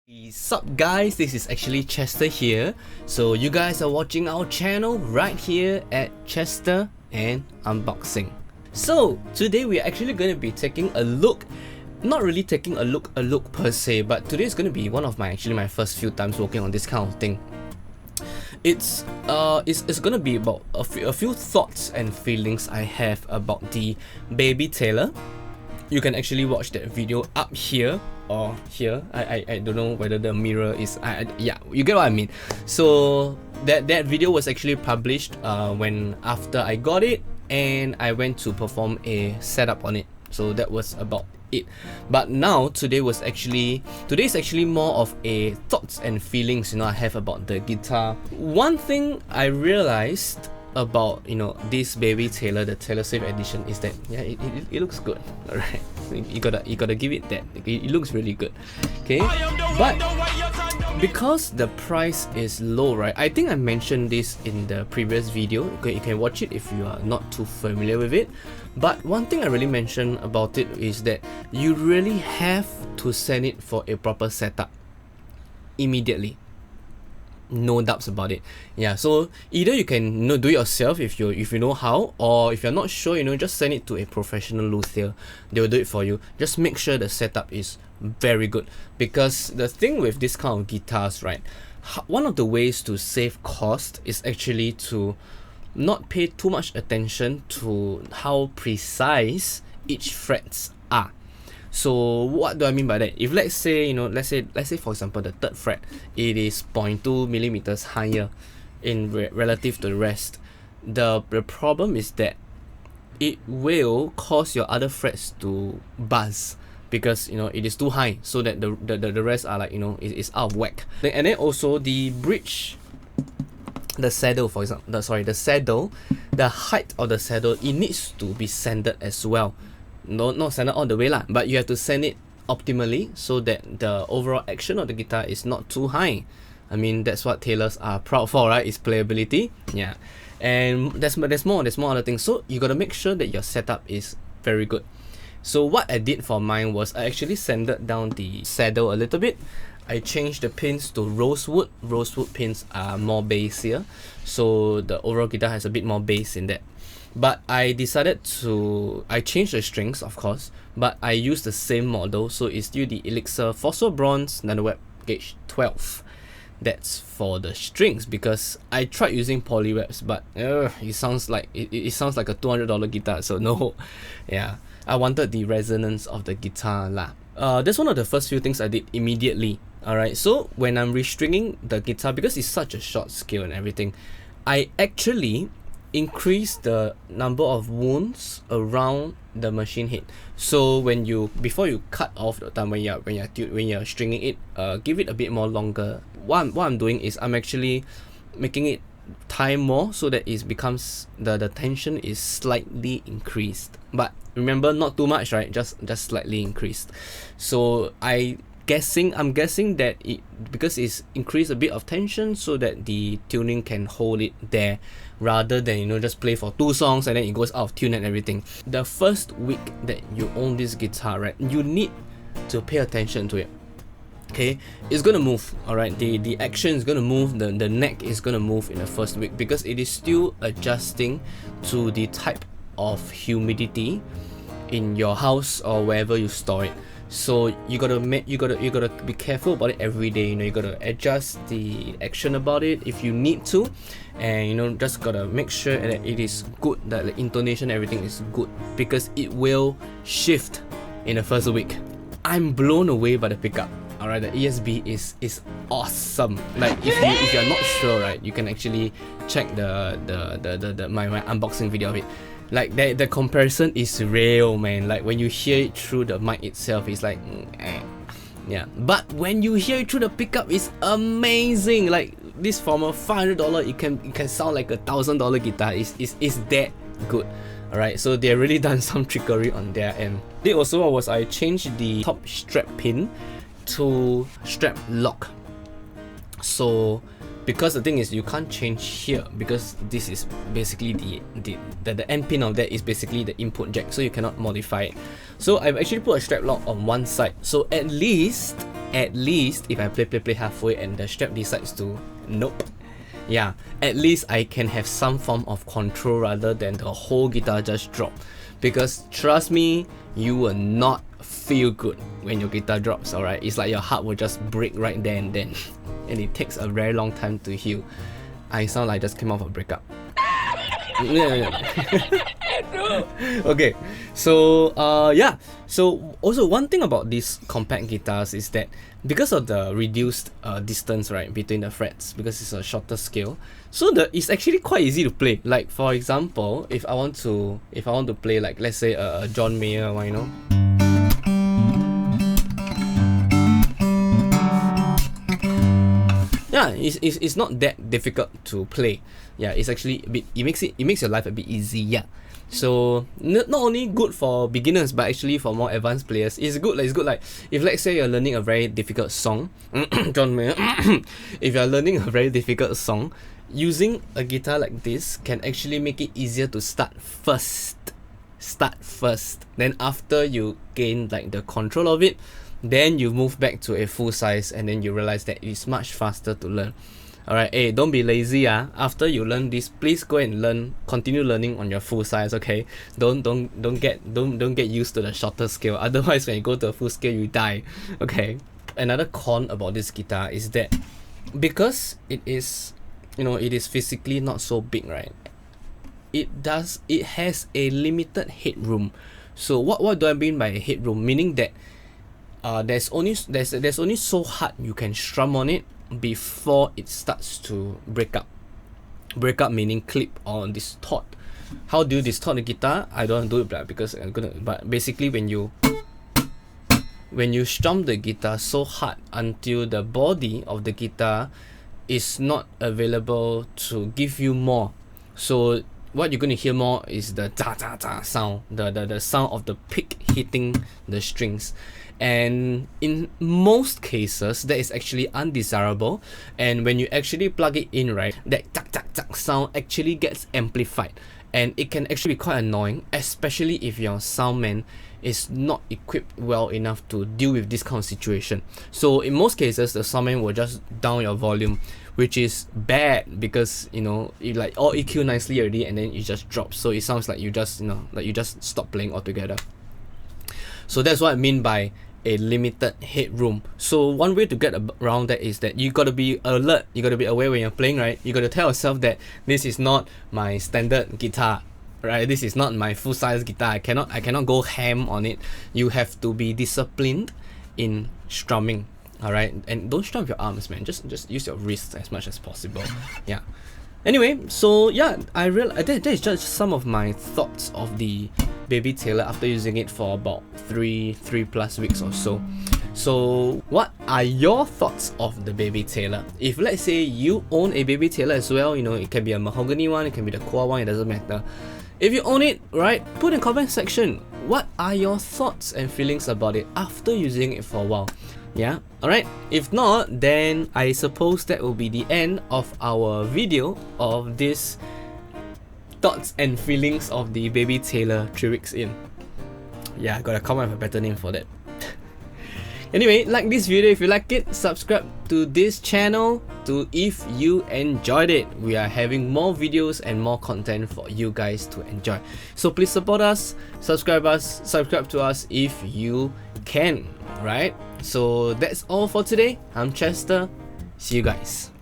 What's up guys, this is actually Chester here. So you guys are watching our channel right here at Chester and Unboxing. So today we're actually going to be taking a look, not really taking a look per se, but today is going to be one of my first few times working on this kind of thing. It's gonna be about a few thoughts and feelings I have about the Baby Taylor. You can actually watch that video up here or here. I don't know whether the mirror is. Yeah, you get what I mean. So that video was actually published when after I got it and I went to perform a setup on it. So that was about it. But now today is actually more of a thoughts and feelings I have about the guitar. One thing I realized about this Baby Taylor, the Taylor Swift edition, is that it looks good. Alright, you gotta give it that. It looks really good. Okay, but because the price is low, right? I think I mentioned this in the previous video. You can watch it if you are not too familiar with it. But one thing I really mentioned about it is that you really have to send it for a proper setup immediately. No doubts about it. Yeah, so either you can do it yourself if you know how, or if you're not sure, just send it to a professional luthier. They will do it for you. Just make sure the setup is very good, because the thing with this kind of guitars, right, one of the ways to save cost is actually to not pay too much attention to how precise each frets are. So what do I mean by that? If let's say for example the third fret, it is 0.2 millimeters higher in relative to the rest, the problem is that it will cause your other frets to buzz, because it is too high, so that the rest are like it's out of whack. And then also the bridge, the saddle, for example, the height of the saddle, it needs to be sanded as well. Not sanded all the way lah, but you have to sand it optimally so that the overall action of the guitar is not too high. I mean, that's what Taylors are proud for, right? Is playability. Yeah, and there's more other things. So you gotta make sure that your setup is very good. So what I did for mine was I actually sanded down the saddle a little bit. I changed the pins to rosewood. Rosewood pins are more bass here, so the overall guitar has a bit more bass in that. But I decided I changed the strings, of course, but I used the same model, so it's still the Elixir Fossil Bronze NanoWeb Gauge 12. That's for the strings, because I tried using Polywebs, but it sounds like a $200 guitar, so no. Yeah, I wanted the resonance of the guitar lah. That's one of the first few things I did immediately. Alright, so when I'm restringing the guitar, because it's such a short scale and everything, I actually increase the number of wounds around the machine head. So before you cut off the time when you're stringing it, give it a bit more longer. What I'm doing is I'm actually making it tie more, so that it becomes the tension is slightly increased. But remember, not too much, right? Just slightly increased. So I'm guessing that because it's increased a bit of tension, so that the tuning can hold it there, rather than just play for 2 songs and then it goes out of tune and everything. The first week that you own this guitar, right, you need to pay attention to it. Okay, it's gonna move. Alright, the action is gonna move, the neck is gonna move in the first week, because it is still adjusting to the type of humidity in your house or wherever you store it. So you gotta be careful about it every day. You gotta adjust the action about it if you need to, and just gotta make sure that it is good, that the intonation, everything is good, because it will shift in the first week. I'm blown away by the pickup. Alright, the ESB is awesome. Like if you're not sure, right, you can actually check my unboxing video of it. Like the comparison is real, man. Like when you hear it through the mic itself, it's like yeah. But when you hear it through the pickup, it's amazing. Like this from a $500, it can sound like a $1,000 guitar. It's that good. Alright, so they really done some trickery on their end. I changed the top strap pin to strap lock. So because the thing is, you can't change here, because this is basically the end pin of that is basically the input jack, so you cannot modify it. So I've actually put a strap lock on one side, so at least at least if I play halfway and the strap decides to nope, yeah, at least I can have some form of control rather than the whole guitar just drop. Because trust me, you will not feel good when your guitar drops, alright? It's like your heart will just break right there and then. And it takes a very long time to heal. I sound like I just came off a breakup. Okay, so yeah, so also one thing about these compact guitars is that because of the reduced distance, right, between the frets, because it's a shorter scale, so it's actually quite easy to play. Like for example, if I want to play, like let's say a John Mayer one, you know. Yeah, it's not that difficult to play. Yeah, it's actually a bit, it makes your life a bit easier. So not only good for beginners, but actually for more advanced players, it's good. Like if let's say you're learning a very difficult song, John Mayer, if you're learning a very difficult song, using a guitar like this can actually make it easier to start first. Then after you gain like the control of it, then you move back to a full size, and then you realize that it's much faster to learn. Alright, hey, don't be lazy. After you learn this, please go and continue learning on your full size, okay? Don't get used to the shorter scale. Otherwise, when you go to a full scale, you die. Okay. Another con about this guitar is that because it is, it is physically not so big, right? It has a limited headroom. So what do I mean by headroom? Meaning that there's only so hard you can strum on it before it starts to break up. Break up meaning clip or distort. How do you distort the guitar? I don't do it because but basically when you strum the guitar so hard until the body of the guitar is not available to give you more. So what you're going to hear more is the ta ta ta sound, the sound of the pick hitting the strings. And in most cases, that is actually undesirable. And when you actually plug it in, right, that tak tak tak sound actually gets amplified. And it can actually be quite annoying, especially if your soundman is not equipped well enough to deal with this kind of situation. So in most cases, the soundman will just down your volume, which is bad because you like all EQ nicely already and then it just drops. So it sounds like you just stop playing altogether. So that's what I mean by a limited headroom. So one way to get around that is that you gotta be alert. You gotta be aware when you're playing, right? You gotta tell yourself that this is not my standard guitar, right? This is not my full size guitar. I cannot go ham on it. You have to be disciplined in strumming. Alright, and don't strum with your arms, man. Just use your wrists as much as possible. Yeah. Anyway, so yeah, I realized that is just some of my thoughts of the Baby Taylor after using it for about 3+ weeks or so. So what are your thoughts of the Baby Taylor? If let's say you own a Baby Taylor as well, it can be a mahogany one, it can be the Koa one, it doesn't matter. If you own it, right, put in the comment section, what are your thoughts and feelings about it after using it for a while? Yeah, alright. If not, then I suppose that will be the end of our video of this thoughts and feelings of the Baby Taylor 3 weeks in. Yeah, I gotta come up with a better name for that. Anyway, like this video if you like it, subscribe to this channel if you enjoyed it. We are having more videos and more content for you guys to enjoy. So please support us, subscribe to us if you can, right? So that's all for today. I'm Chester. See you guys.